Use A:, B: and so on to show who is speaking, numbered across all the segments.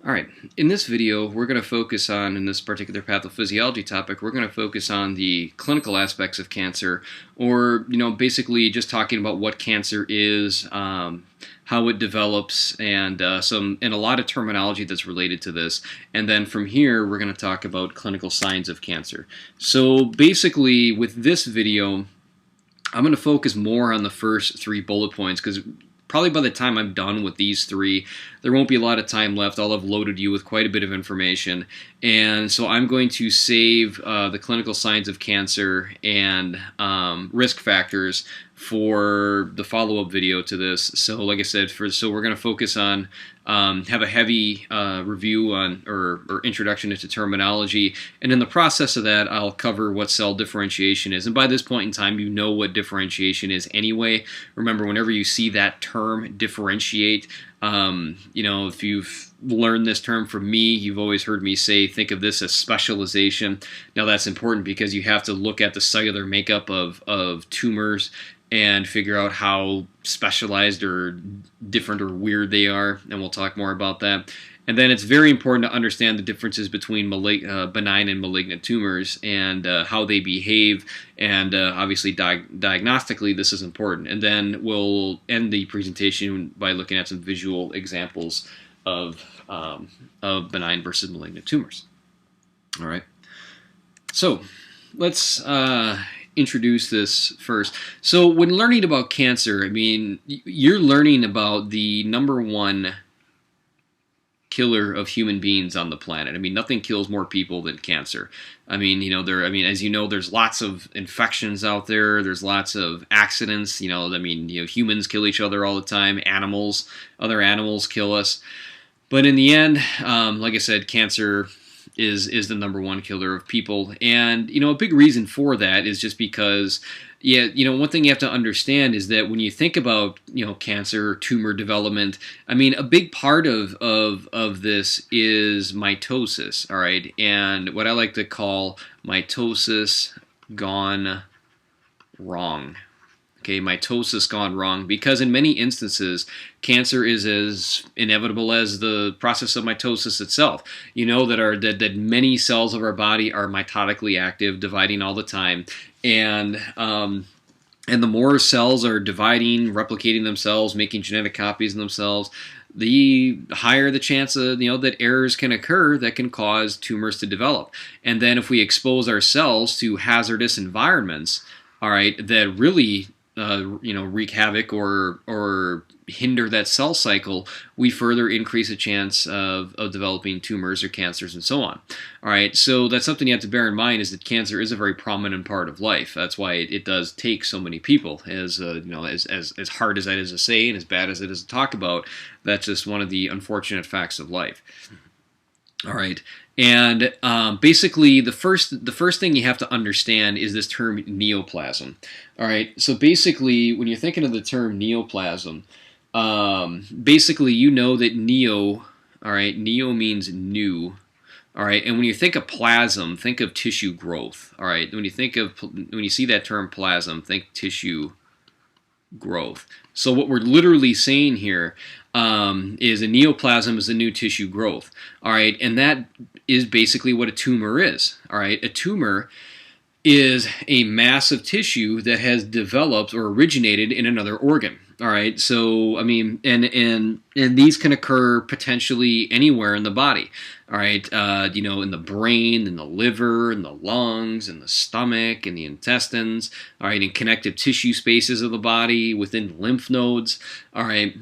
A: All right, in this video, we're going to focus on, in this particular pathophysiology topic, we're going to focus on the clinical aspects of cancer, or, basically just talking about what cancer is, how it develops, and a lot of terminology that's related to this. And then from here, we're going to talk about clinical signs of cancer. So basically, with this video, I'm going to focus more on the first three bullet points because probably by the time I'm done with these three, there won't be a lot of time left. I'll have loaded you with quite a bit of information. And so I'm going to save the clinical signs of cancer and risk factors for the follow-up video to this. So like I said, so we're going to focus on, have a heavy review on or introduction into terminology. And in the process of that, I'll cover what cell differentiation is. And by this point in time, you know what differentiation is anyway. Remember, whenever you see that term, differentiate, if you've learned this term from me, you've always heard me say, think of this as specialization. Now that's important because you have to look at the cellular makeup of tumors and figure out how specialized or different or weird they are, and we'll talk more about that. And then it's very important to understand the differences between benign and malignant tumors and how they behave, and obviously diagnostically this is important. And then we'll end the presentation by looking at some visual examples of benign versus malignant tumors. All right, so let's introduce this first. So when learning about cancer, I mean, you're learning about the #1 killer of human beings on the planet. I mean, nothing kills more people than cancer. I mean, as you know, there's lots of infections out there. There's lots of accidents. Humans kill each other all the time. Other animals kill us. But in the end, like I said, cancer is the #1 killer of people. And, a big reason for that is just because, one thing you have to understand is that when you think about, cancer, tumor development, I mean, a big part of this is mitosis, all right? And what I like to call mitosis gone wrong. Okay, mitosis gone wrong, because in many instances, cancer is as inevitable as the process of mitosis itself. You know that many cells of our body are mitotically active, dividing all the time, and the more cells are dividing, replicating themselves, making genetic copies of themselves, the higher the chance of, that errors can occur that can cause tumors to develop. And then if we expose our cells to hazardous environments, all right, that really wreak havoc or hinder that cell cycle, we further increase the chance of developing tumors or cancers and so on. All right, so that's something you have to bear in mind, is that cancer is a very prominent part of life. That's why it does take so many people. As hard as that is to say and as bad as it is to talk about, that's just one of the unfortunate facts of life. All right, and basically the first thing you have to understand is this term neoplasm. All right, so basically when you're thinking of the term neoplasm, basically you know that neo, all right, neo means new. All right, and when you think of plasm, think of tissue growth. All right, when you see that term plasm, think tissue growth. So what we're literally saying here is a neoplasm is a new tissue growth. All right, and that is basically what a tumor is. All right, a tumor is a mass of tissue that has developed or originated in another organ. All right, so I mean, and these can occur potentially anywhere in the body. All right, in the brain, in the liver, in the lungs, in the stomach, in the intestines. All right, in connective tissue spaces of the body, within lymph nodes. All right.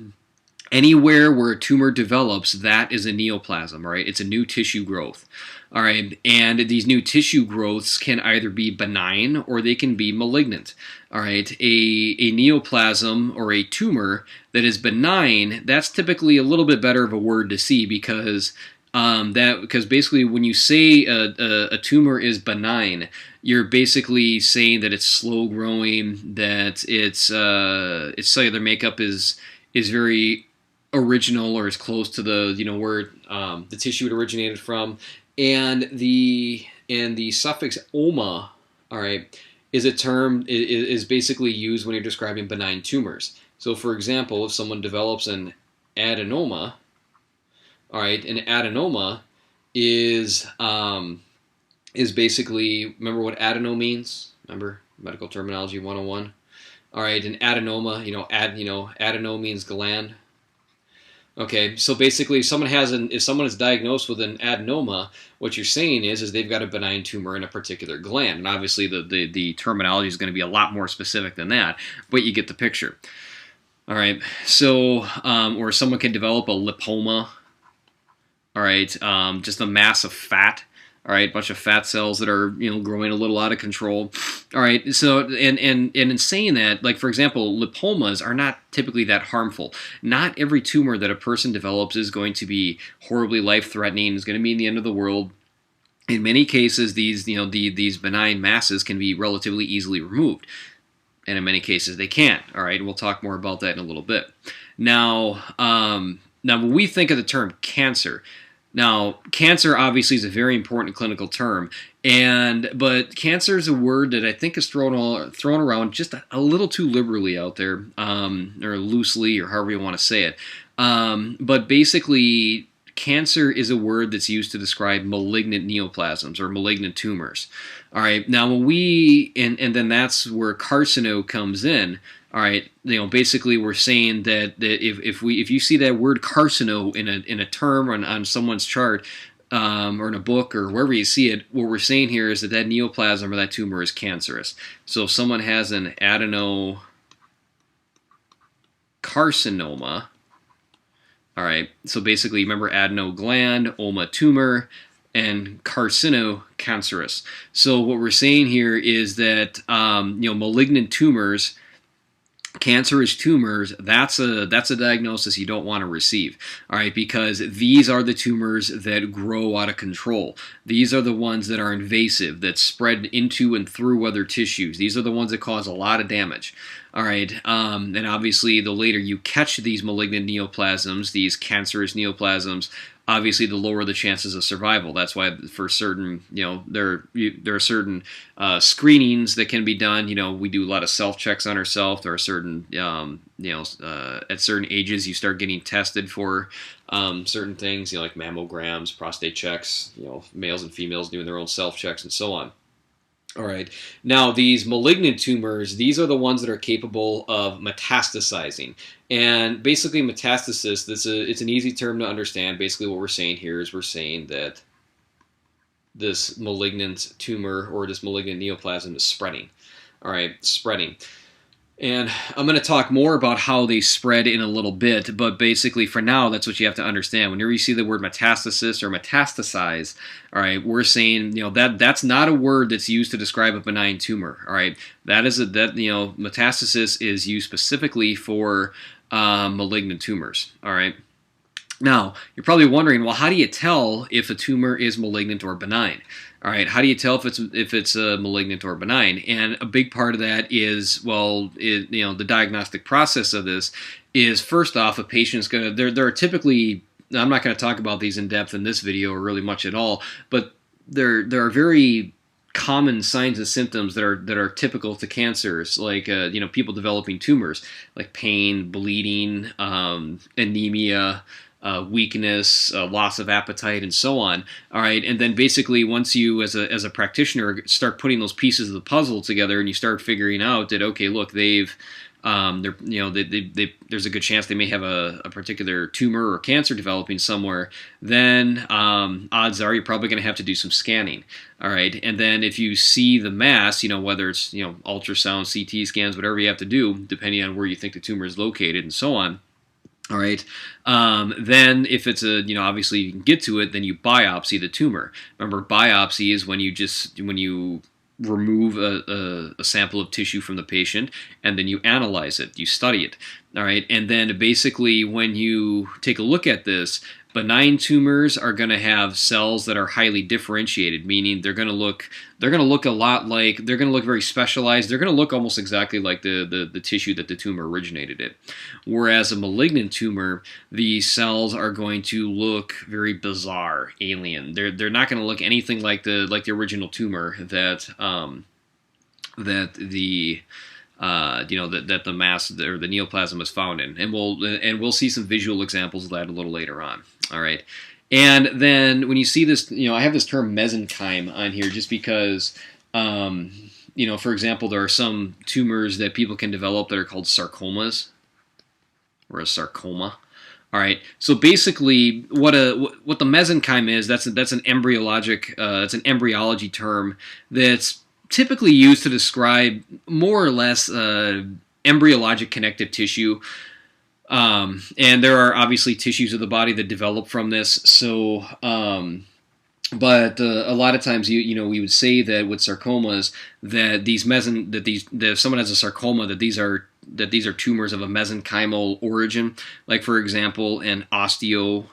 A: Anywhere where a tumor develops, that is a neoplasm, all right? It's a new tissue growth, all right? And these new tissue growths can either be benign or they can be malignant, all right? A neoplasm or a tumor that is benign, that's typically a little bit better of a word to see, because basically when you say a tumor is benign, you're basically saying that it's slow growing, that its cellular makeup is very original or as close to the where the tissue it originated from, and the suffix "oma," all right, is a term is basically used when you're describing benign tumors. So, for example, if someone develops an adenoma, All right, an adenoma is basically, remember what adeno means? Remember medical terminology 101. All right, an adenoma, adeno means gland. Okay, so basically, if someone is diagnosed with an adenoma, what you're saying is they've got a benign tumor in a particular gland, and obviously the terminology is going to be a lot more specific than that, but you get the picture. All right, so or someone can develop a lipoma. All right, just a mass of fat. All right, a bunch of fat cells that are growing a little out of control. All right, so and in saying that, like for example, lipomas are not typically that harmful. Not every tumor that a person develops is going to be horribly life-threatening. Is going to mean the end of the world. In many cases, these benign masses can be relatively easily removed, and in many cases they can't. All right, we'll talk more about that in a little bit. Now, when we think of the term cancer. Now, cancer obviously is a very important clinical term, but cancer is a word that I think is thrown around just a little too liberally out there, or loosely, or however you want to say it. But basically, cancer is a word that's used to describe malignant neoplasms or malignant tumors. All right, now and then that's where carcino comes in. All right, basically we're saying that if you see that word carcino in a term or on someone's chart, or in a book or wherever you see it, what we're saying here is that neoplasm or that tumor is cancerous. So if someone has an adenocarcinoma, all right, so basically remember adenogland, oma tumor, and carcino cancerous. So what we're saying here is that malignant tumors, cancerous tumors, that's a diagnosis you don't want to receive, all right, because these are the tumors that grow out of control. These are the ones that are invasive, that spread into and through other tissues. These are the ones that cause a lot of damage. All right, and obviously the later you catch these malignant neoplasms, these cancerous neoplasms, obviously the lower the chances of survival. That's why for certain, there are certain screenings that can be done. We do a lot of self-checks on ourselves. There are certain, at certain ages you start getting tested for certain things, like mammograms, prostate checks, males and females doing their own self-checks and so on. All right. Now, these malignant tumors, these are the ones that are capable of metastasizing. And basically, metastasis, it's an easy term to understand. Basically, what we're saying here is we're saying that this malignant tumor or this malignant neoplasm is spreading. All right, spreading. And I'm going to talk more about how they spread in a little bit, but basically for now, that's what you have to understand. Whenever you see the word metastasis or metastasize, all right, we're saying, that's not a word that's used to describe a benign tumor, all right? Metastasis is used specifically for malignant tumors, all right? Now, you're probably wondering, well, how do you tell if a tumor is malignant or benign? All right, how do you tell if it's malignant or benign? And a big part of that is, the diagnostic process of this is, first off, a patient's going to, there are typically, I'm not going to talk about these in depth in this video or really much at all, but there are very common signs and symptoms that are typical to cancers, like people developing tumors, like pain, bleeding, anemia, weakness, loss of appetite, and so on. All right, and then basically once you, as a practitioner, start putting those pieces of the puzzle together, and you start figuring out that, okay, look, there's a good chance they may have a particular tumor or cancer developing somewhere, then odds are you're probably going to have to do some scanning. All right, and then if you see the mass, whether it's ultrasound, CT scans, whatever you have to do, depending on where you think the tumor is located, and so on. All right. Then if it's obviously you can get to it, then you biopsy the tumor. Remember, biopsy is when you remove a sample of tissue from the patient, and then you analyze it, you study it. All right. And then basically when you take a look at this, benign tumors are going to have cells that are highly differentiated, meaning they're going to look a lot like, they're going to look very specialized. They're going to look almost exactly like the tissue that the tumor originated in. Whereas a malignant tumor, these cells are going to look very bizarre, alien. They're not going to look anything like the original tumor that the that the mass or the neoplasm is found in, and we'll see some visual examples of that a little later on. All right, and then when you see this, I have this term mesenchyme on here just because. For example, there are some tumors that people can develop that are called sarcomas, or a sarcoma. All right. So basically, what the mesenchyme is, that's an embryology term that's typically used to describe more or less embryologic connective tissue. And there are obviously tissues of the body that develop from this. So. But a lot of times, we would say that with sarcomas, that if someone has a sarcoma, that these are tumors of a mesenchymal origin. Like for example, an osteosarcoma.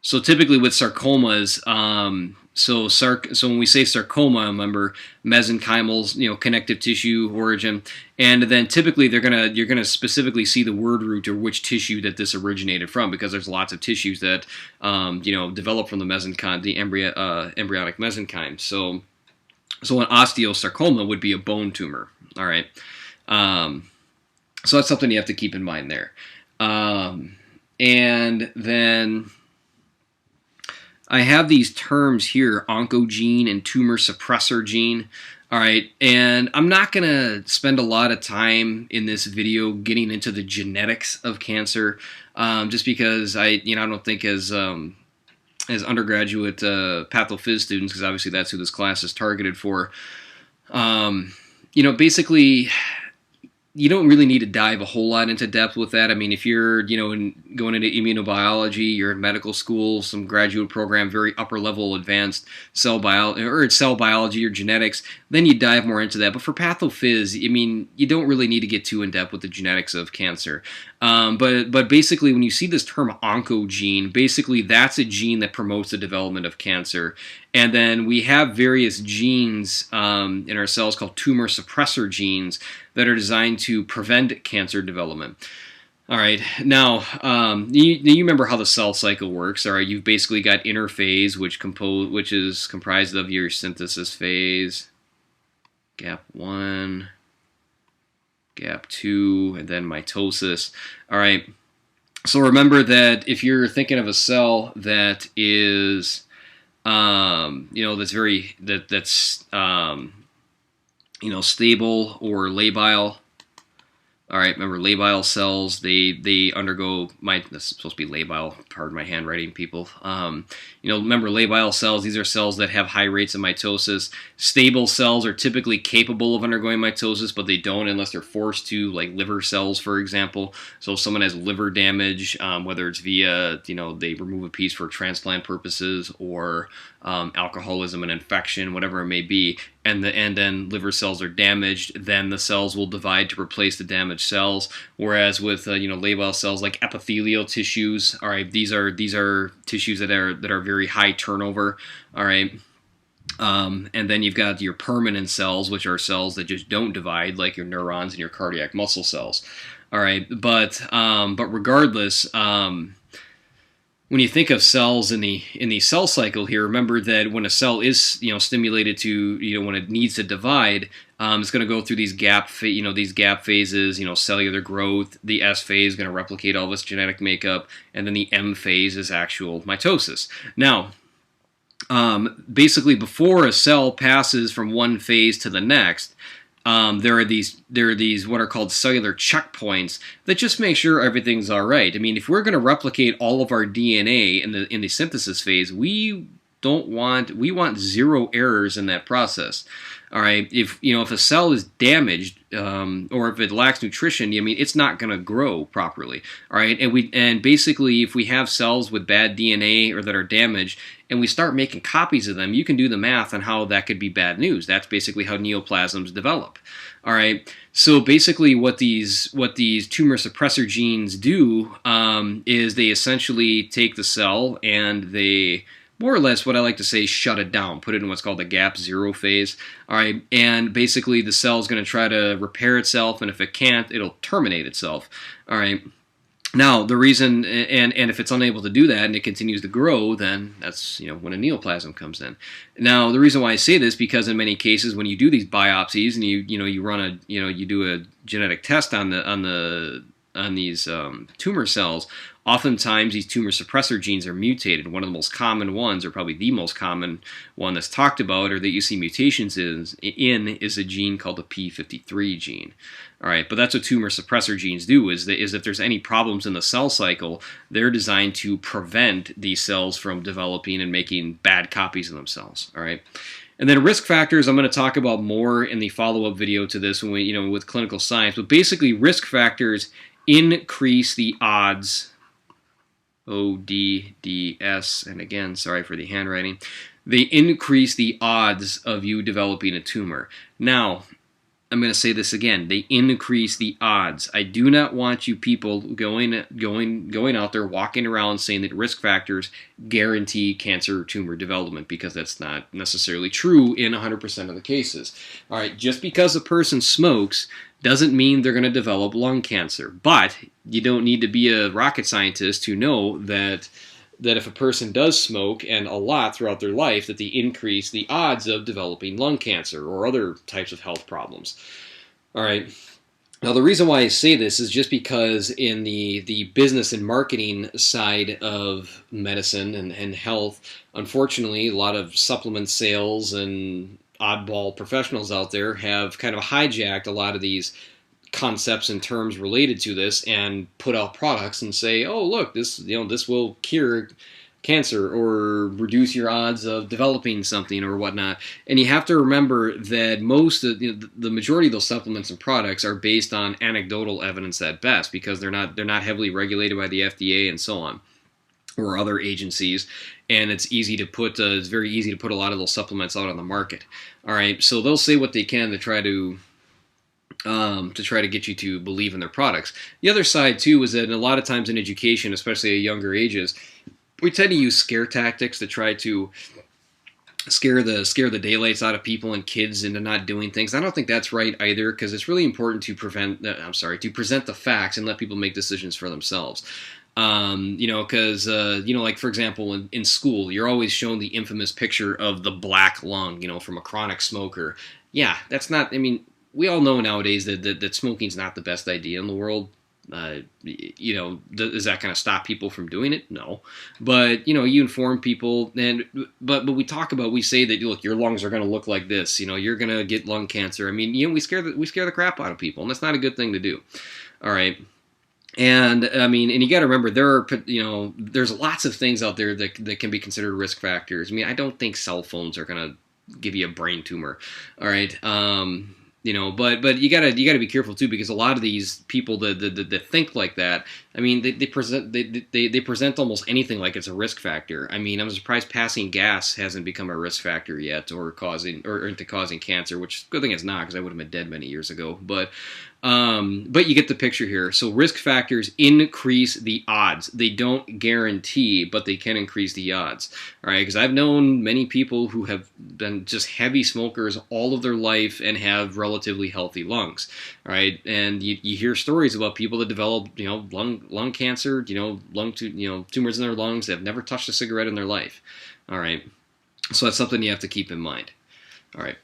A: So typically with sarcomas, so when we say sarcoma, remember mesenchymal, connective tissue origin, and then typically you're gonna specifically see the word root or which tissue that this originated from, because there's lots of tissues that develop from the mesenchyme, the embryonic mesenchyme. So an osteosarcoma would be a bone tumor. All right, so that's something you have to keep in mind there, and then. I have these terms here, oncogene and tumor suppressor gene. All right, and I'm not going to spend a lot of time in this video getting into the genetics of cancer, just because I don't think as undergraduate pathophys students, because obviously that's who this class is targeted for. Basically, you don't really need to dive a whole lot into depth with that. I mean, if you're, going into immunobiology, you're in medical school, some graduate program, very upper level advanced cell biology or genetics, then you dive more into that. But for pathophys, I mean, you don't really need to get too in depth with the genetics of cancer. But basically, when you see this term oncogene, basically that's a gene that promotes the development of cancer. And then we have various genes in our cells called tumor suppressor genes that are designed to prevent cancer development. All right, now you remember how the cell cycle works. All right, you've basically got interphase, which is comprised of your synthesis phase, gap 1, gap 2, and then mitosis. All right, so remember that if you're thinking of a cell that is that's stable or labile. All right, remember labile cells, they undergo, that's supposed to be labile, pardon my handwriting, people. Remember labile cells, these are cells that have high rates of mitosis. Stable cells are typically capable of undergoing mitosis, but they don't unless they're forced to, like liver cells, for example. So if someone has liver damage, whether it's via, they remove a piece for transplant purposes, or alcoholism and infection, whatever it may be, and then liver cells are damaged, then the cells will divide to replace the damaged cells. Whereas with labile cells like epithelial tissues, all right, these are tissues that are very high turnover, all right. And then you've got your permanent cells, which are cells that just don't divide, like your neurons and your cardiac muscle cells, all right. But regardless. When you think of cells in the cell cycle here, remember that when a cell is stimulated to when it needs to divide, it's going to go through these gap phases, cellular growth. The S phase is going to replicate all this genetic makeup, and then the M phase is actual mitosis. Now, basically, before a cell passes from one phase to the next, there are these what are called cellular checkpoints that just make sure everything's all right. I mean, if we're going to replicate all of our DNA in the synthesis phase, we want zero errors in that process. All right, if a cell is damaged or if it lacks nutrition, I mean, it's not going to grow properly. All right, and basically, if we have cells with bad DNA or that are damaged, and we start making copies of them, you can do the math on how that could be bad news. That's basically how neoplasms develop. All right, so basically, what these tumor suppressor genes do is they essentially take the cell and they, more or less, what I like to say, shut it down, put it in what's called the gap 0 phase. All right, and basically the cell is going to try to repair itself, and if it can't, it'll terminate itself. All right. Now, the reason, and if it's unable to do that and it continues to grow, then that's when a neoplasm comes in. Now, the reason why I say this because in many cases when you do these biopsies and you run a you do a genetic test on these tumor cells, oftentimes these tumor suppressor genes are mutated. One of the most common ones, or probably the most common one that's talked about or that you see mutations is a gene called the p53 gene. All right, but that's what tumor suppressor genes do, is if there's any problems in the cell cycle, they're designed to prevent these cells from developing and making bad copies of themselves. All right. And then risk factors, I'm going to talk about more in the follow-up video to this when we, with clinical science. But basically, risk factors increase the odds, ODDS, and again, sorry for the handwriting, they increase the odds of you developing a tumor. Now, I'm going to say this again. They increase the odds. I do not want you people going out there walking around saying that risk factors guarantee cancer or tumor development, because that's not necessarily true in 100% of the cases. All right, just because a person smokes doesn't mean they're going to develop lung cancer. But you don't need to be a rocket scientist to know that if a person does smoke, and a lot throughout their life, that they increase the odds of developing lung cancer or other types of health problems. All right. Now, the reason why I say this is just because in the business and marketing side of medicine and health, unfortunately, a lot of supplement sales and oddball professionals out there have kind of hijacked a lot of these concepts and terms related to this and put out products and say, oh, look, this will cure cancer or reduce your odds of developing something or whatnot. And you have to remember that the majority of those supplements and products are based on anecdotal evidence at best, because they're not heavily regulated by the FDA and so on, or other agencies, and it's very easy to put a lot of those supplements out on the market. All right, so they'll say what they can to try to get you to believe in their products. The other side too is that a lot of times in education, especially at younger ages, we tend to use scare tactics to try to scare the daylights out of people and kids into not doing things. I don't think that's right either, because it's really important to present the facts and let people make decisions for themselves. Because like for example, in school, you're always shown the infamous picture of the black lung, from a chronic smoker. Yeah, that's not. I mean, we all know nowadays that smoking's not the best idea in the world. Is that going to stop people from doing it? No. But, you inform people, but we say that, look, your lungs are going to look like this. You're going to get lung cancer. I mean, we scare the crap out of people, and that's not a good thing to do. All right. And I mean, and you got to remember, there's lots of things out there that can be considered risk factors. I mean, I don't think cell phones are going to give you a brain tumor. All right. But you gotta be careful too, because a lot of these people that think like that, I mean, they present almost anything like it's a risk factor. I mean, I'm surprised passing gas hasn't become a risk factor yet, or into causing cancer, which good thing it's not, because I would have been dead many years ago. But you get the picture here. So risk factors increase the odds. They don't guarantee, but they can increase the odds. All right, because I've known many people who have been just heavy smokers all of their life and have relatively healthy lungs. All right, and you hear stories about people that develop lung cancer, tumors in their lungs, that have never touched a cigarette in their life. All right, so that's something you have to keep in mind. All right.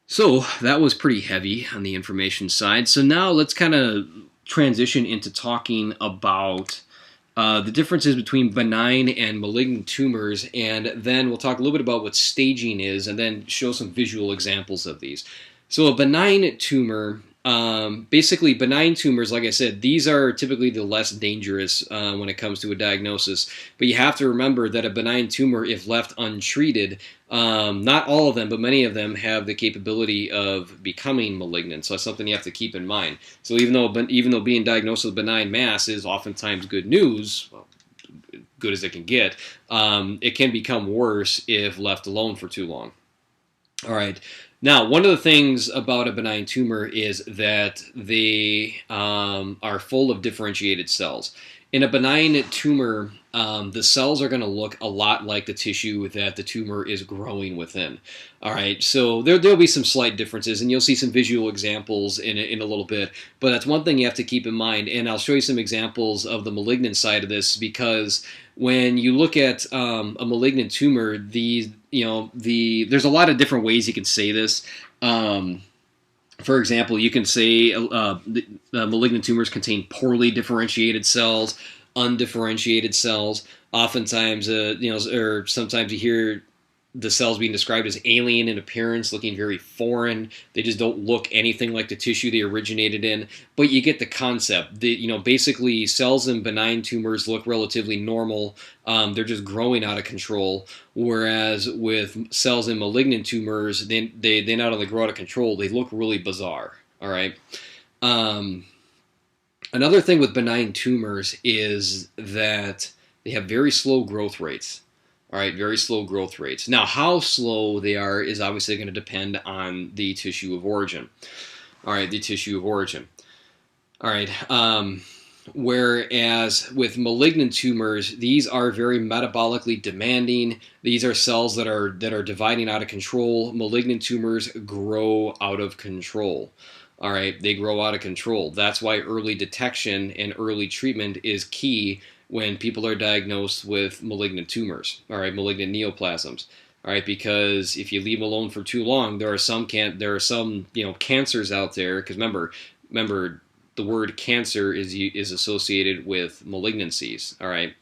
A: So that was pretty heavy on the information side. So now let's kind of transition into talking about the differences between benign and malignant tumors, and then we'll talk a little bit about what staging is, and then show some visual examples of these. So a benign tumor, basically benign tumors, like I said, these are typically the less dangerous when it comes to a diagnosis. But you have to remember that a benign tumor, if left untreated, not all of them, but many of them have the capability of becoming malignant. So that's something you have to keep in mind. So even though being diagnosed with a benign mass is oftentimes good news, well, good as it can get, it can become worse if left alone for too long. All right. Now, one of the things about a benign tumor is that they are full of differentiated cells. In a benign tumor, the cells are going to look a lot like the tissue that the tumor is growing within. All right, so there'll be some slight differences, and you'll see some visual examples in a little bit. But that's one thing you have to keep in mind, and I'll show you some examples of the malignant side of this, because when you look at a malignant tumor, there's a lot of different ways you can say this. For example, you can say malignant tumors contain poorly differentiated cells, undifferentiated cells. Oftentimes, or sometimes you hear the cells being described as alien in appearance, looking very foreign. They just don't look anything like the tissue they originated in. But you get the concept. Basically, cells in benign tumors look relatively normal. They're just growing out of control. Whereas with cells in malignant tumors, they not only grow out of control, they look really bizarre. All right. Another thing with benign tumors is that they have very slow growth rates. All right, very slow growth rates. Now, how slow they are is obviously going to depend on the tissue of origin. All right, the tissue of origin. All right, whereas with malignant tumors, these are very metabolically demanding. These are cells that are dividing out of control. Malignant tumors grow out of control. All right, they grow out of control. That's why early detection and early treatment is key when people are diagnosed with malignant tumors, all right, malignant neoplasms, all right, because if you leave them alone for too long, there are some cancers out there. Because remember, the word cancer is associated with malignancies, all right.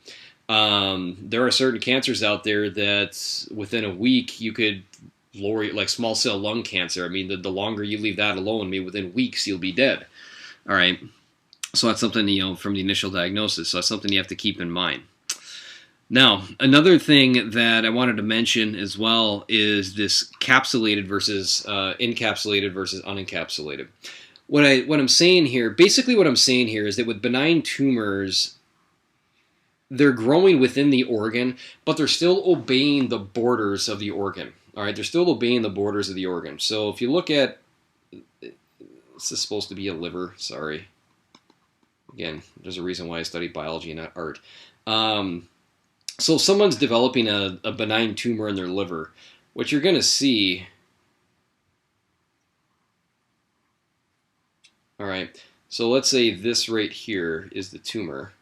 A: There are certain cancers out there that within a week you could lower, like small cell lung cancer. I mean, the longer you leave that alone, maybe within weeks you'll be dead, all right. So that's something, from the initial diagnosis. So that's something you have to keep in mind. Now, another thing that I wanted to mention as well is this capsulated versus encapsulated versus unencapsulated. What I'm saying here, basically what I'm saying here is that with benign tumors, they're growing within the organ, but they're still obeying the borders of the organ. All right, they're still obeying the borders of the organ. So if you look at, this is supposed to be a liver, sorry. Again, there's a reason why I study biology and not art. So if someone's developing a benign tumor in their liver, what you're going to see, all right, so let's say this right here is the tumor.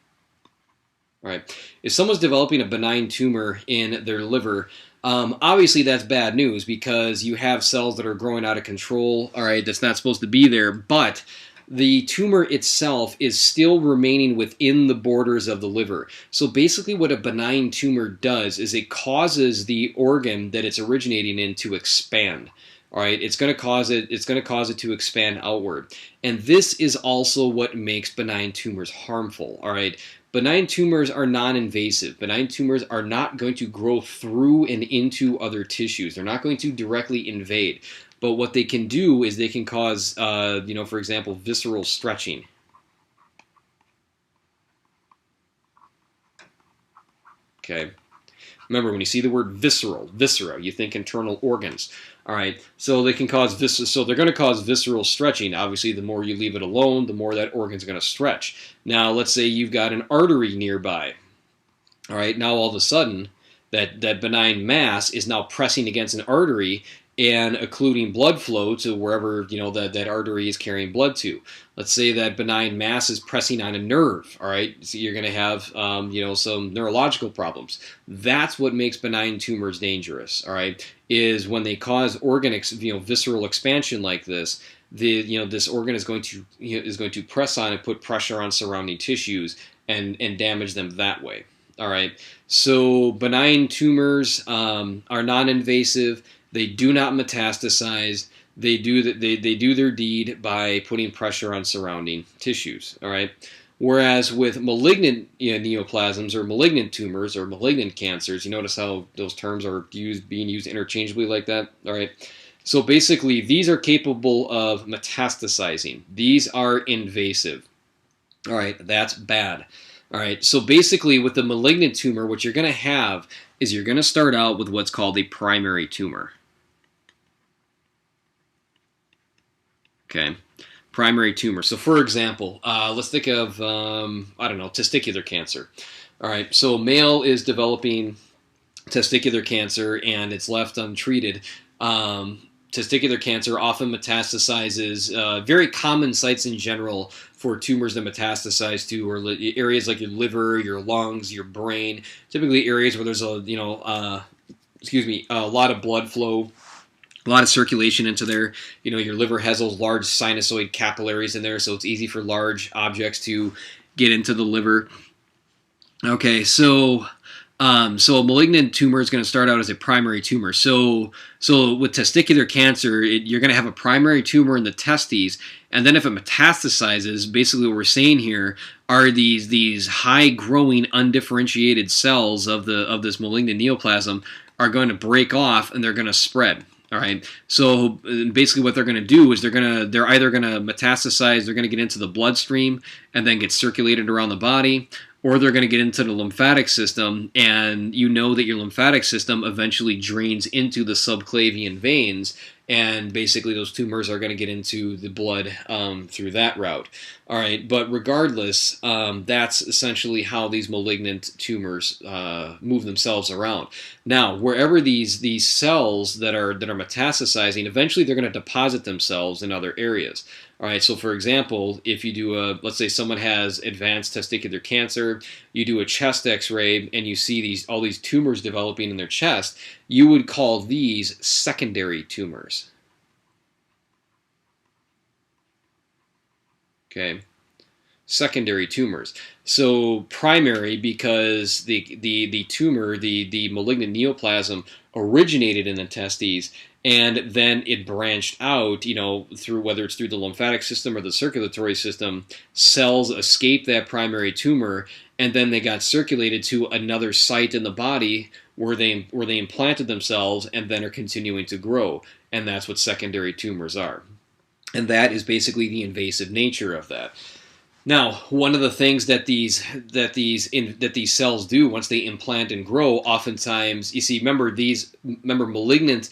A: All right, if someone's developing a benign tumor in their liver, obviously that's bad news because you have cells that are growing out of control, all right, that's not supposed to be there, but the tumor itself is still remaining within the borders of the liver. So basically what a benign tumor does is it causes the organ that it's originating in to expand. All right, it's going to cause it to expand outward. And this is also what makes benign tumors harmful. All right, benign tumors are non-invasive. Benign tumors are not going to grow through and into other tissues. They're not going to directly invade. But what they can do is they can cause, for example, visceral stretching. Okay. Remember, when you see the word viscera, you think internal organs. All right. So they can cause so they're going to cause visceral stretching. Obviously, the more you leave it alone, the more that organ's going to stretch. Now, let's say you've got an artery nearby. All right. Now, all of a sudden, that benign mass is now pressing against an artery and occluding blood flow to wherever that artery is carrying blood to. Let's say that benign mass is pressing on a nerve. All right, so you're going to have some neurological problems. That's what makes benign tumors dangerous. All right, is when they cause visceral expansion like this. This organ is going to press on and put pressure on surrounding tissues and damage them that way. All right, so benign tumors are non-invasive. They do not metastasize. They do their deed by putting pressure on surrounding tissues. All right. Whereas with malignant neoplasms or malignant tumors or malignant cancers, you notice how those terms are being used interchangeably like that. All right. So basically, these are capable of metastasizing. These are invasive. All right. That's bad. All right. So basically, with the malignant tumor, what you're going to have is you're going to start out with what's called a primary tumor. Okay. primary tumor. So, for example, let's think of, I don't know, testicular cancer. All right, so a male is developing testicular cancer and it's left untreated. Testicular cancer often metastasizes. Very common sites in general for tumors that metastasize to or areas like your liver, your lungs, your brain. Typically areas where there's a a lot of blood flow, a lot of circulation into there. Your liver has those large sinusoid capillaries in there, so it's easy for large objects to get into the liver. Okay, so a malignant tumor is going to start out as a primary tumor. So with testicular cancer, you're going to have a primary tumor in the testes, and then if it metastasizes, basically what we're saying here are these high-growing, undifferentiated cells of this malignant neoplasm are going to break off and they're going to spread. All right. So basically, what they're going to do is they're either going to metastasize, they're going to get into the bloodstream and then get circulated around the body, or they're going to get into the lymphatic system, and you know that your lymphatic system eventually drains into the subclavian veins, and basically those tumors are going to get into the blood through that route. All right, but regardless, that's essentially how these malignant tumors move themselves around. Now, wherever these cells that are metastasizing, eventually they're going to deposit themselves in other areas. All right, so for example, if you do let's say someone has advanced testicular cancer, you do a chest x-ray and you see all these tumors developing in their chest, you would call these secondary tumors. Okay, secondary tumors. So primary because the tumor, the malignant neoplasm originated in the testes, and then it branched out, through whether it's through the lymphatic system or the circulatory system. Cells escaped that primary tumor, and then they got circulated to another site in the body where they implanted themselves and then are continuing to grow. And that's what secondary tumors are. And that is basically the invasive nature of that. Now, one of the things that these cells do once they implant and grow, oftentimes, you see, remember malignant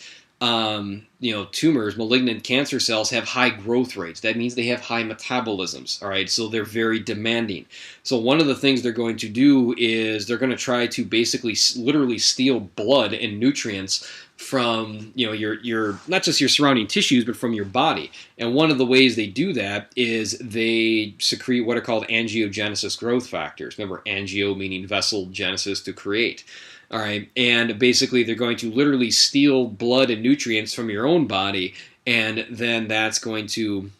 A: tumors, malignant cancer cells have high growth rates. That means they have high metabolisms, all right? So they're very demanding. So one of the things they're going to do is they're going to try to basically literally steal blood and nutrients from your not just your surrounding tissues, but from your body. And one of the ways they do that is they secrete what are called angiogenesis growth factors. Remember, angio meaning vessel, genesis to create. All right, and basically they're going to literally steal blood and nutrients from your own body, and then that's going to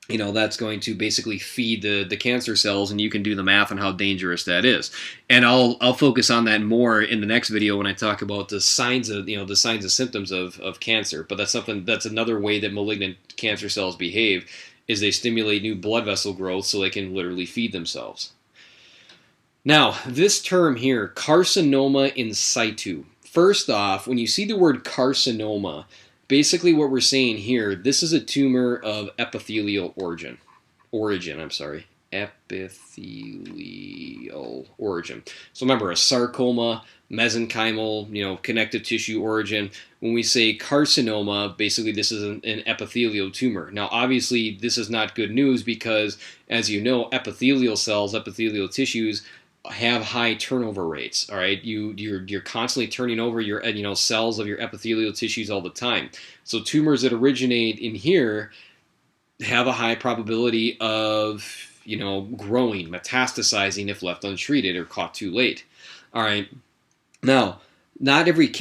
A: basically feed the cancer cells, and you can do the math on how dangerous that is. And I'll focus on that more in the next video when I talk about the signs and symptoms of cancer. But that's another way that malignant cancer cells behave, is they stimulate new blood vessel growth so they can literally feed themselves. Now, this term here, carcinoma in situ. First off, when you see the word carcinoma, basically what we're saying here, this is a tumor of epithelial origin. Epithelial origin. So remember, a sarcoma, mesenchymal, connective tissue origin. When we say carcinoma, basically this is an epithelial tumor. Now, obviously, this is not good news because, as you know, epithelial cells, epithelial tissues, have high turnover rates. All right, you're constantly turning over your cells of your epithelial tissues all the time. So tumors that originate in here have a high probability of growing, metastasizing if left untreated or caught too late. All right, now not every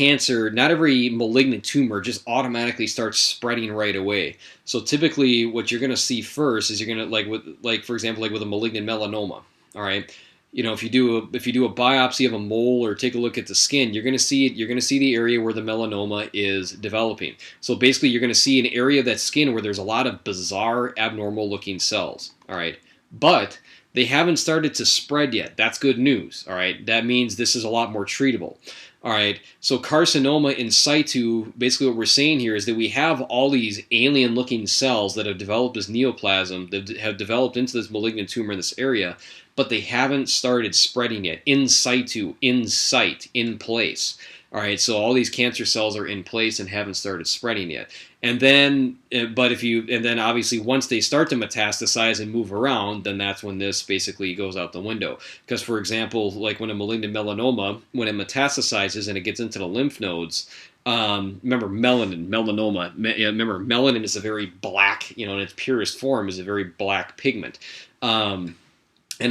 A: malignant tumor just automatically starts spreading right away. So typically, what you're going to see first is you're going to for example, with a malignant melanoma. All right. If you do a biopsy of a mole or take a look at the skin, you're going to see the area where the melanoma is developing. So basically, you're going to see an area of that skin where there's a lot of bizarre, abnormal-looking cells. All right, but they haven't started to spread yet. That's good news. All right, that means this is a lot more treatable. All right, so carcinoma in situ, basically what we're saying here is that we have all these alien-looking cells that have developed as neoplasm, that have developed into this malignant tumor in this area, but they haven't started spreading yet, in situ, in sight, in place. All right, so all these cancer cells are in place and haven't started spreading yet. And then, and then obviously once they start to metastasize and move around, then that's when this basically goes out the window. Because, for example, like when a malignant melanoma, when it metastasizes and it gets into the lymph nodes, remember melanoma. Remember, melanin is a very black, in its purest form, is a very black pigment. And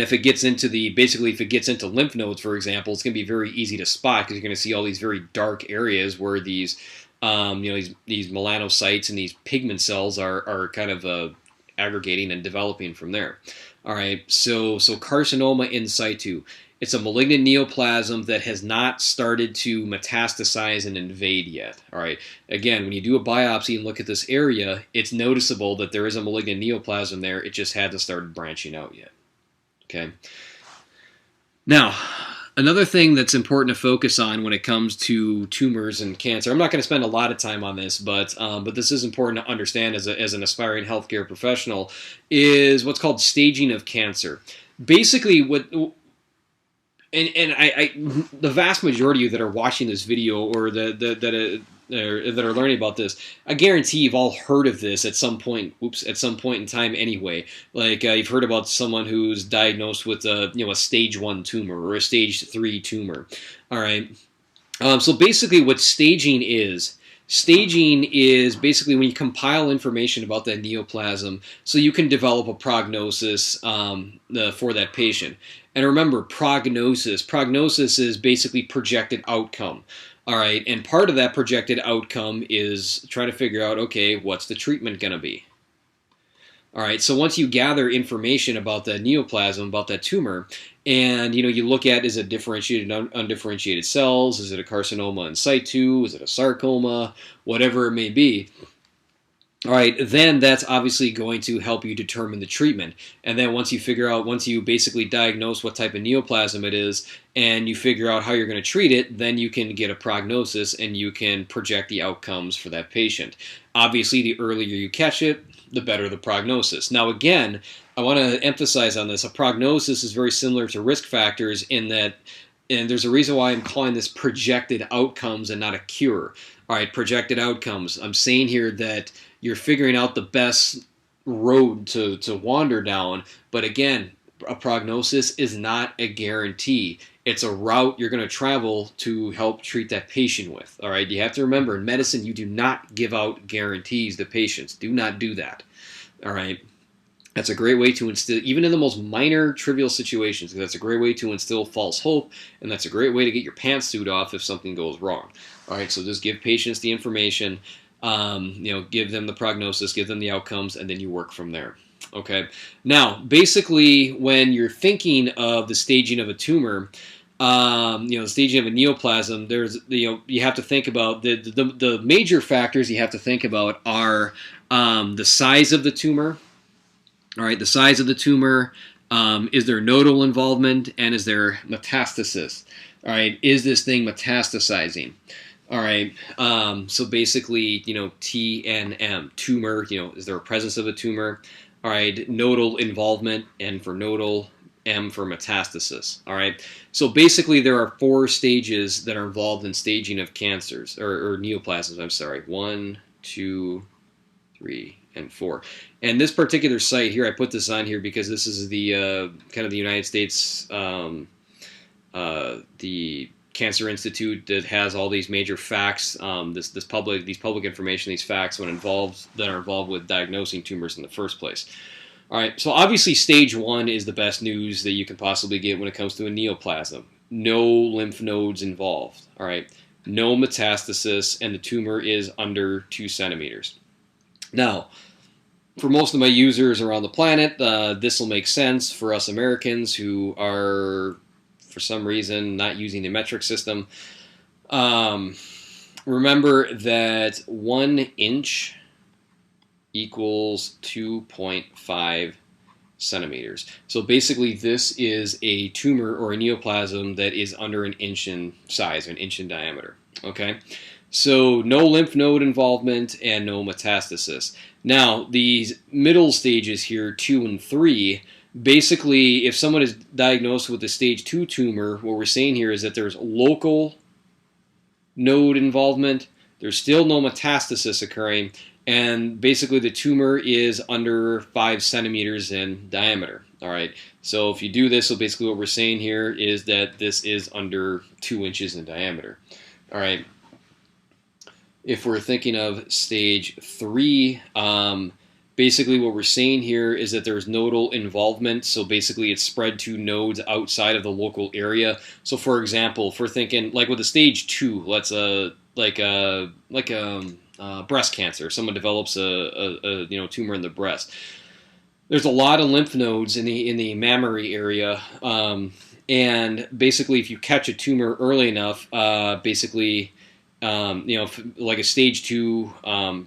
A: if it gets into if it gets into lymph nodes, for example, it's going to be very easy to spot because you're going to see all these very dark areas where these melanocytes and these pigment cells are kind of aggregating and developing from there. All right, so carcinoma in situ. It's a malignant neoplasm that has not started to metastasize and invade yet. All right. Again, when you do a biopsy and look at this area, it's noticeable that there is a malignant neoplasm there. It just hasn't started branching out yet. Okay. Now, another thing that's important to focus on when it comes to tumors and cancer, I'm not going to spend a lot of time on this, but this is important to understand as an aspiring healthcare professional, is what's called staging of cancer. Basically, the vast majority of you that are watching this video or that are learning about this, I guarantee you've all heard of this at some point. At some point in time, anyway. Like you've heard about someone who's diagnosed with a stage 1 tumor or a stage 3 tumor. All right. So basically, what staging is. Staging is basically when you compile information about that neoplasm so you can develop a prognosis for that patient. And remember, prognosis is basically projected outcome. All right, and part of that projected outcome is trying to figure out, okay, what's the treatment going to be? All right, so once you gather information about that neoplasm, about that tumor, and you look at, is it differentiated, undifferentiated cells? Is it a carcinoma in situ? Is it a sarcoma? Whatever it may be. All right, then that's obviously going to help you determine the treatment. And then once you basically diagnose what type of neoplasm it is, and you figure out how you're going to treat it, then you can get a prognosis and you can project the outcomes for that patient. Obviously, the earlier you catch it, the better the prognosis. Now, again, I want to emphasize on this, a prognosis is very similar to risk factors in that, and there's a reason why I'm calling this projected outcomes and not a cure. All right, projected outcomes. I'm saying here that you're figuring out the best road to wander down, but again, a prognosis is not a guarantee. It's a route you're going to travel to help treat that patient with. All right, you have to remember, in medicine, you do not give out guarantees to patients. Do not do that. All right. That's a great way to instill, even in the most minor, trivial situations, that's a great way to instill false hope, and that's a great way to get your pantsuit off if something goes wrong. All right, so just give patients the information, give them the prognosis, give them the outcomes, and then you work from there. Okay. Now, basically, when you're thinking of the staging of a tumor, the staging of a neoplasm, there's, you have to think about the major factors you have to think about are the size of the tumor. All right, the size of the tumor, is there nodal involvement, and is there metastasis? All right, is this thing metastasizing? All right, so basically, TNM, tumor, is there a presence of a tumor? All right, nodal involvement, N for nodal, M for metastasis. All right, so basically there are 4 stages that are involved in staging of cancers, or neoplasms, I'm sorry. 1, 2, 3, and 4. And this particular site here, I put this on here because this is the kind of the United States, the Cancer Institute that has all these major facts, these public information, these facts that are involved with diagnosing tumors in the first place. All right, so obviously stage 1 is the best news that you can possibly get when it comes to a neoplasm. No lymph nodes involved. All right, no metastasis, and the tumor is under 2 centimeters. Now, for most of my users around the planet, this will make sense. For us Americans who are, for some reason, not using the metric system, remember that 1 inch equals 2.5 centimeters. So basically, this is a tumor or a neoplasm that is under an inch in size, an inch in diameter. Okay? So no lymph node involvement and no metastasis. Now, these middle stages here, 2 and 3, basically, if someone is diagnosed with a stage 2 tumor, what we're saying here is that there's local node involvement, there's still no metastasis occurring, and basically the tumor is under 5 centimeters in diameter. All right, so if you do this, so basically what we're saying here is that this is under 2 inches in diameter. All right, if we're thinking of stage 3, basically what we're saying here is that there's nodal involvement, so basically it's spread to nodes outside of the local area. So for example, if we're thinking like with a stage 2, let's breast cancer, someone develops a tumor in the breast. There's a lot of lymph nodes in the mammary area, and basically if you catch a tumor early enough, like a stage 2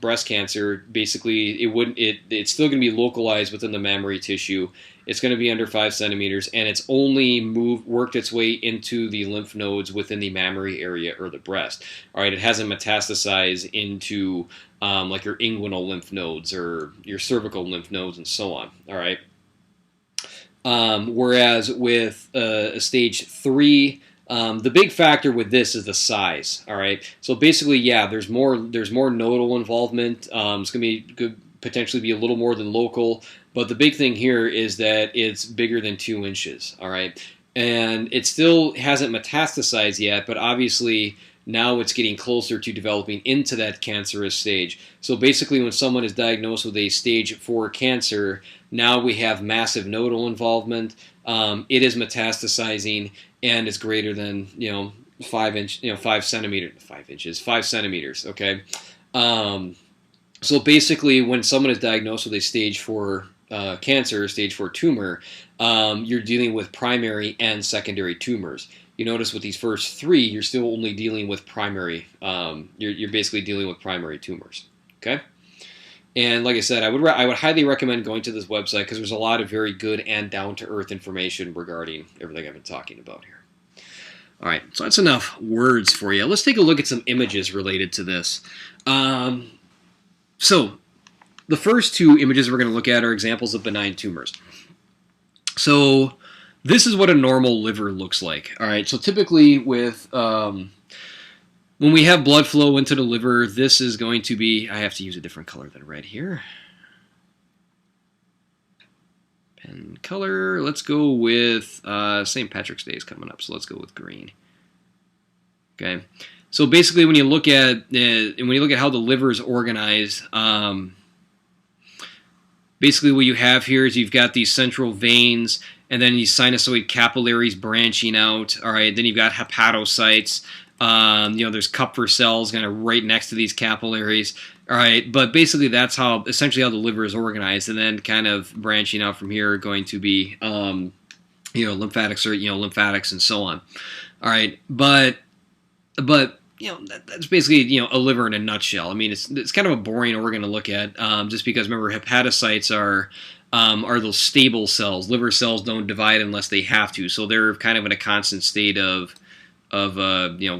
A: breast cancer, basically it's still going to be localized within the mammary tissue. It's going to be under 5 centimeters, and it's only worked its way into the lymph nodes within the mammary area or the breast. All right, it hasn't metastasized into like your inguinal lymph nodes or your cervical lymph nodes and so on. All right. Whereas with a stage 3, the big factor with this is the size. All right, so basically, yeah, there's more nodal involvement. It's going to potentially be a little more than local, but the big thing here is that it's bigger than 2 inches. All right, and it still hasn't metastasized yet, but obviously now it's getting closer to developing into that cancerous stage. So basically, when someone is diagnosed with a stage 4 cancer, now we have massive nodal involvement. It is metastasizing, and it's greater than 5 centimeters. Okay, so basically, when someone is diagnosed with a stage 4 cancer, stage 4 tumor, you're dealing with primary and secondary tumors. You notice with these first 3, you're still only dealing with primary. You're basically dealing with primary tumors. Okay. And like I said, I would highly recommend going to this website because there's a lot of very good and down-to-earth information regarding everything I've been talking about here. All right, so that's enough words for you. Let's take a look at some images related to this. So the first 2 images we're going to look at are examples of benign tumors. So this is what a normal liver looks like. All right, so typically with when we have blood flow into the liver, this is going to be, I have to use a different color than red here. Pen color, let's go with, St. Patrick's Day is coming up, so let's go with green. Okay, so basically when you look at how the liver is organized, basically what you have here is you've got these central veins, and then these sinusoid capillaries branching out. All right, then you've got hepatocytes. There's Kupffer cells kind of right next to these capillaries. All right, but basically that's essentially how the liver is organized, and then kind of branching out from here are going to be lymphatics and so on. All right, but that's basically a liver in a nutshell. I mean, it's kind of a boring organ to look at, just because remember hepatocytes are those stable cells. Liver cells don't divide unless they have to, so they're kind of in a constant state of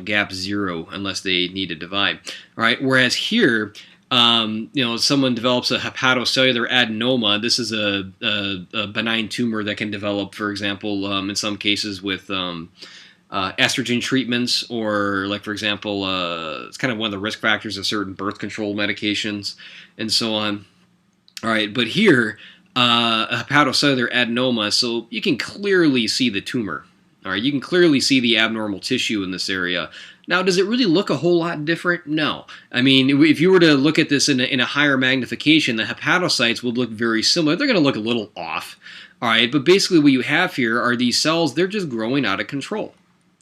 A: gap 0 unless they need to divide. All right. Whereas here, someone develops a hepatocellular adenoma. This is a benign tumor that can develop, for example, in some cases with estrogen treatments, or like, for example, it's kind of one of the risk factors of certain birth control medications and so on. All right. But here, a hepatocellular adenoma, so you can clearly see the tumor. All right, you can clearly see the abnormal tissue in this area. Now, does it really look a whole lot different? No. I mean, if you were to look at this in a higher magnification, the hepatocytes would look very similar. They're going to look a little off. All right, but basically what you have here are these cells, they're just growing out of control.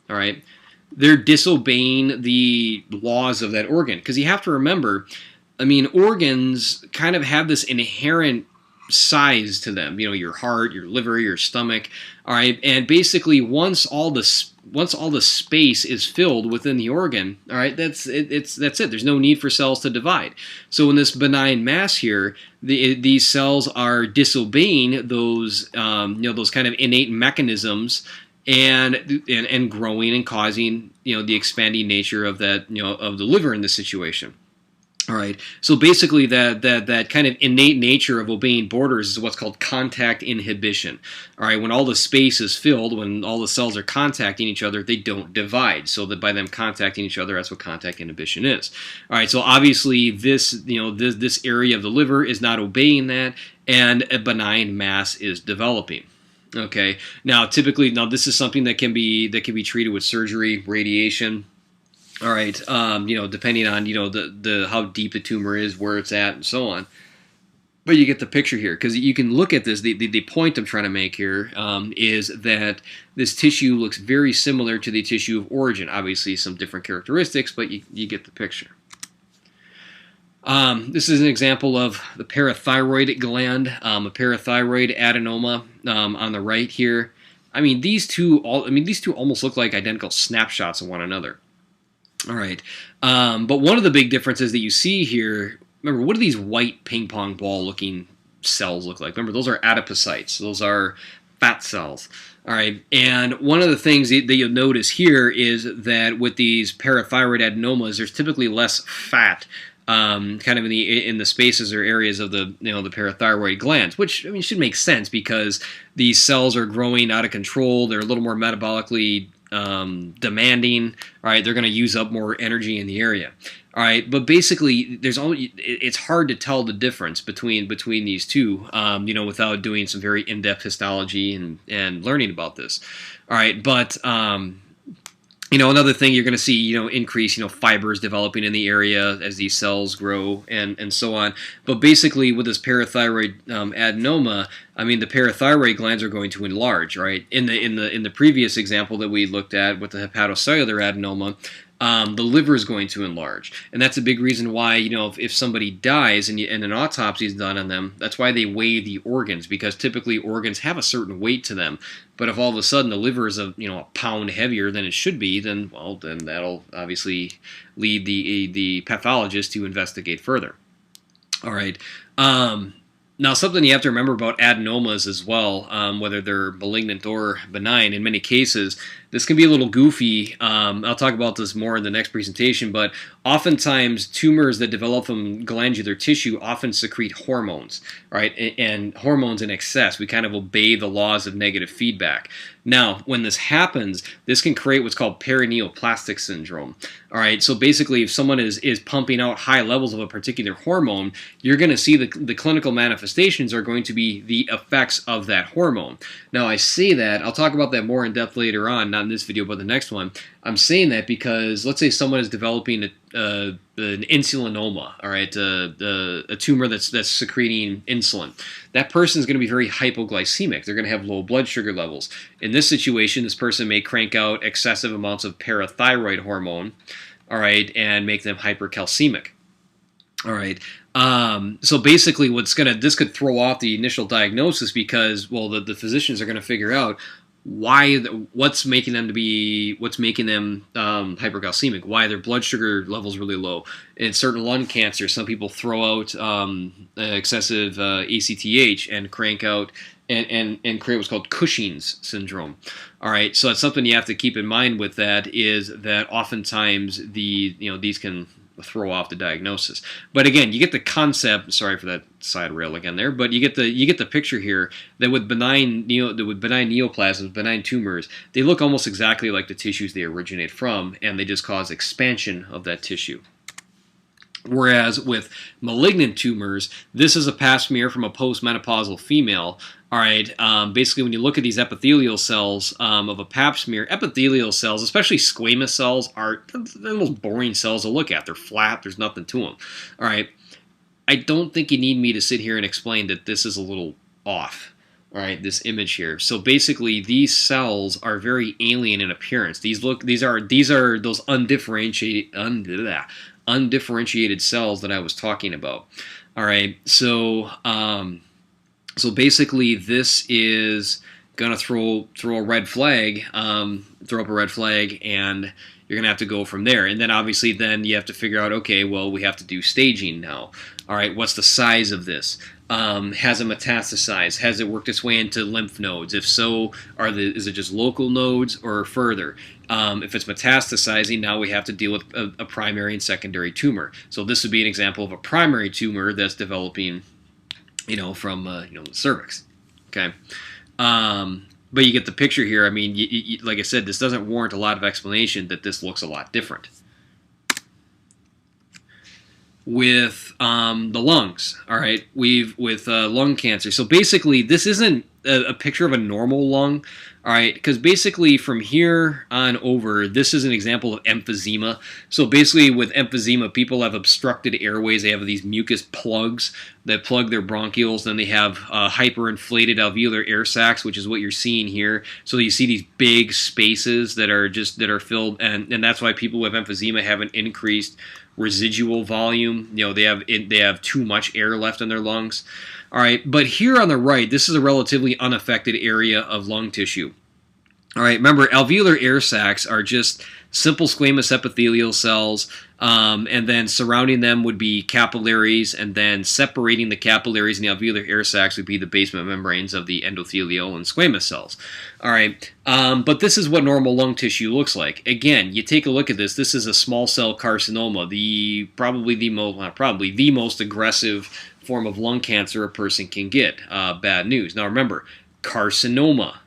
A: All right, they're disobeying the laws of that organ. Because you have to remember, I mean, organs kind of have this inherent size to them, your heart, your liver, your stomach. All right, and basically once all the space is filled within the organ, all right, that's it. There's no need for cells to divide. So in this benign mass here, these cells are disobeying those those kind of innate mechanisms and growing and causing the expanding nature of that of the liver in this situation. All right. So basically, that kind of innate nature of obeying borders is what's called contact inhibition. All right. When all the space is filled, when all the cells are contacting each other, they don't divide. So that by them contacting each other, that's what contact inhibition is. All right. So obviously, this area of the liver is not obeying that, and a benign mass is developing. Okay. Now, typically, this is something that can be treated with surgery, radiation. All right, depending on the how deep the tumor is, where it's at, and so on. But you get the picture here because you can look at this. The point I'm trying to make here is that this tissue looks very similar to the tissue of origin. Obviously, some different characteristics, but you get the picture. This is an example of the parathyroid gland, a parathyroid adenoma on the right here. These two almost look like identical snapshots of one another. All right, but one of the big differences that you see here, remember, what do these white ping pong ball looking cells look like? Remember, those are adipocytes. Those are fat cells. All right, and one of the things that you'll notice here is that with these parathyroid adenomas, there's typically less fat kind of in the spaces or areas of the the parathyroid glands, which should make sense because these cells are growing out of control. They're a little more metabolically demanding. All right, they're going to use up more energy in the area. All right, but basically, it's hard to tell the difference between these two, without doing some very in-depth histology and learning about this. All right, but another thing you're going to see, increase, fibers developing in the area as these cells grow and so on. But basically, with this parathyroid adenoma, the parathyroid glands are going to enlarge, right? In the previous example that we looked at with the hepatocellular adenoma, the liver is going to enlarge, and that's a big reason why if somebody dies and an autopsy is done on them, that's why they weigh the organs, because typically organs have a certain weight to them. But if all of a sudden the liver is a pound heavier than it should be, then that'll obviously lead the pathologist to investigate further. All right. Now, something you have to remember about adenomas as well, whether they're malignant or benign, in many cases, this can be a little goofy. I'll talk about this more in the next presentation, but oftentimes tumors that develop from glandular tissue often secrete hormones, right? And hormones in excess. We kind of obey the laws of negative feedback. Now, when this happens, this can create what's called perineoplastic syndrome. All right, so basically, if someone is pumping out high levels of a particular hormone, you're going to see the clinical manifestations are going to be the effects of that hormone. Now, I say that, I'll talk about that more in depth later on, not in this video, but the next one. I'm saying that because let's say someone is developing an insulinoma, all right, a tumor that's secreting insulin. That person is going to be very hypoglycemic. They're going to have low blood sugar levels. In this situation, this person may crank out excessive amounts of parathyroid hormone, all right, and make them hypercalcemic. All right. So basically, this could throw off the initial diagnosis because, well, the physicians are going to figure out what's making them hypercalcemic, why their blood sugar levels really low. In certain lung cancer, some people throw out excessive ACTH and crank out and create what's called Cushing's syndrome. All right, so that's something you have to keep in mind with that, is that oftentimes these can throw off the diagnosis. But again, you get the concept. Sorry for that side rail again there, but you get the picture here that with benign neoplasms, benign tumors, they look almost exactly like the tissues they originate from, and they just cause expansion of that tissue. Whereas with malignant tumors, this is a pap smear from a postmenopausal female. All right, basically when you look at these epithelial cells of a pap smear, epithelial cells, especially squamous cells, are the most boring cells to look at. They're flat, there's nothing to them. All right, I don't think you need me to sit here and explain that this is a little off. All right, this image here. So basically, these cells are very alien in appearance. These are those undifferentiated cells that I was talking about. All right, so basically, this is gonna throw a red flag, throw up a red flag, and you're gonna have to go from there. And then obviously, then you have to figure out, okay, well, we have to do staging now. All right, what's the size of this? Has it metastasized? Has it worked its way into lymph nodes? If so, is it just local nodes or further? If it's metastasizing, now we have to deal with a primary and secondary tumor. So this would be an example of a primary tumor that's developing, from the cervix. Okay. But you get the picture here. I mean, like I said, this doesn't warrant a lot of explanation that this looks a lot different. With the lungs, all right, with lung cancer. So basically, this isn't a picture of a normal lung, all right, because basically from here on over, this is an example of emphysema. So basically with emphysema, people have obstructed airways. They have these mucus plugs that plug their bronchioles. Then they have hyperinflated alveolar air sacs, which is what you're seeing here. So you see these big spaces that are filled, and that's why people with emphysema have an increased residual volume. They have too much air left in their lungs. All right, but here on the right, this is a relatively unaffected area of lung tissue. All right, remember, alveolar air sacs are just simple squamous epithelial cells, and then surrounding them would be capillaries, and then separating the capillaries and the alveolar air sacs would be the basement membranes of the endothelial and squamous cells. All right, but this is what normal lung tissue looks like. Again, you take a look at this. This is a small cell carcinoma, probably the most aggressive form of lung cancer a person can get. Bad news. Now remember, carcinoma.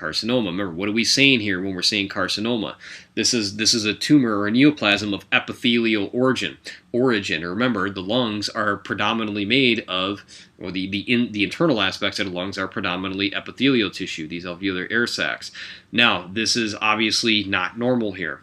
A: Remember, what are we saying here when we're saying carcinoma? This is a tumor or a neoplasm of epithelial origin. Remember, the lungs are predominantly made of, or the internal aspects of the lungs are predominantly epithelial tissue, these alveolar air sacs. Now, this is obviously not normal here.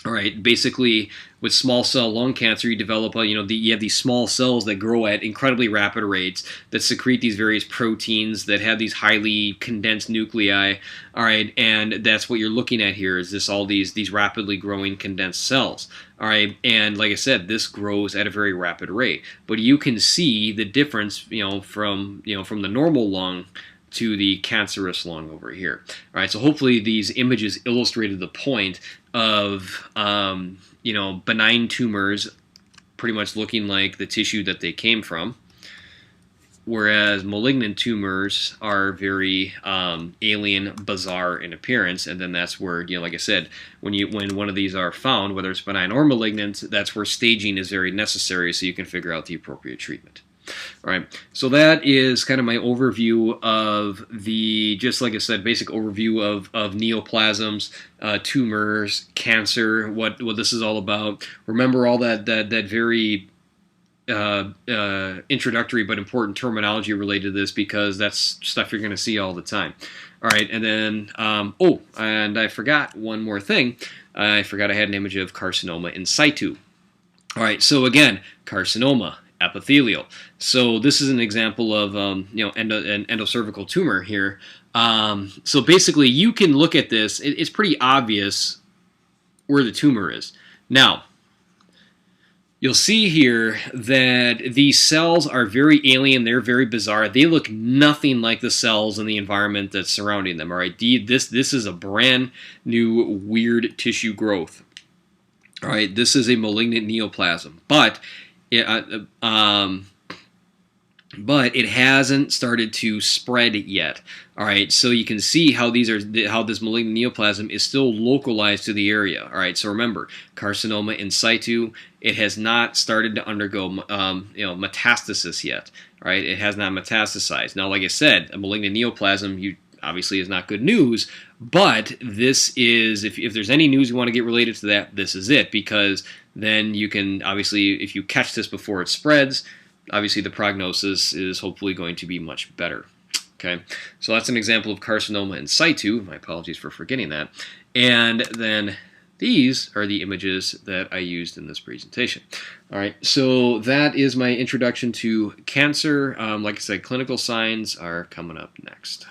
A: All right, basically, with small cell lung cancer, you develop you have these small cells that grow at incredibly rapid rates that secrete these various proteins that have these highly condensed nuclei. All right, and that's what you're looking at here. Is all these rapidly growing condensed cells? All right, and like I said, this grows at a very rapid rate. But you can see the difference, from the normal lung to the cancerous lung over here. All right, so hopefully these images illustrated the point of benign tumors pretty much looking like the tissue that they came from, whereas malignant tumors are very alien, bizarre in appearance. And then that's where, like I said, when one of these are found, whether it's benign or malignant, that's where staging is very necessary so you can figure out the appropriate treatment. All right, so that is kind of my overview of just like I said, basic overview of neoplasms, tumors, cancer, what this is all about. Remember all that very introductory but important terminology related to this, because that's stuff you're going to see all the time. All right, and then, and I forgot one more thing. I forgot I had an image of carcinoma in situ. All right, so again, carcinoma, epithelial. So this is an example of an endocervical tumor here. So basically, you can look at this. It's pretty obvious where the tumor is. Now, you'll see here that these cells are very alien. They're very bizarre. They look nothing like the cells in the environment that's surrounding them. All right, this is a brand new weird tissue growth. All right, this is a malignant neoplasm, but it hasn't started to spread yet. All right, so you can see how this malignant neoplasm is still localized to the area. All right, so remember, carcinoma in situ, it has not started to undergo metastasis yet. All right, it has not metastasized. Now, like I said, a malignant neoplasm obviously is not good news, but this is, if there's any news you want to get related to that, this is it, because then you can, obviously, if you catch this before it spreads, obviously the prognosis is hopefully going to be much better. Okay, so that's an example of carcinoma in situ. My apologies for forgetting that. And then these are the images that I used in this presentation. All right, so that is my introduction to cancer. Like I said, clinical signs are coming up next.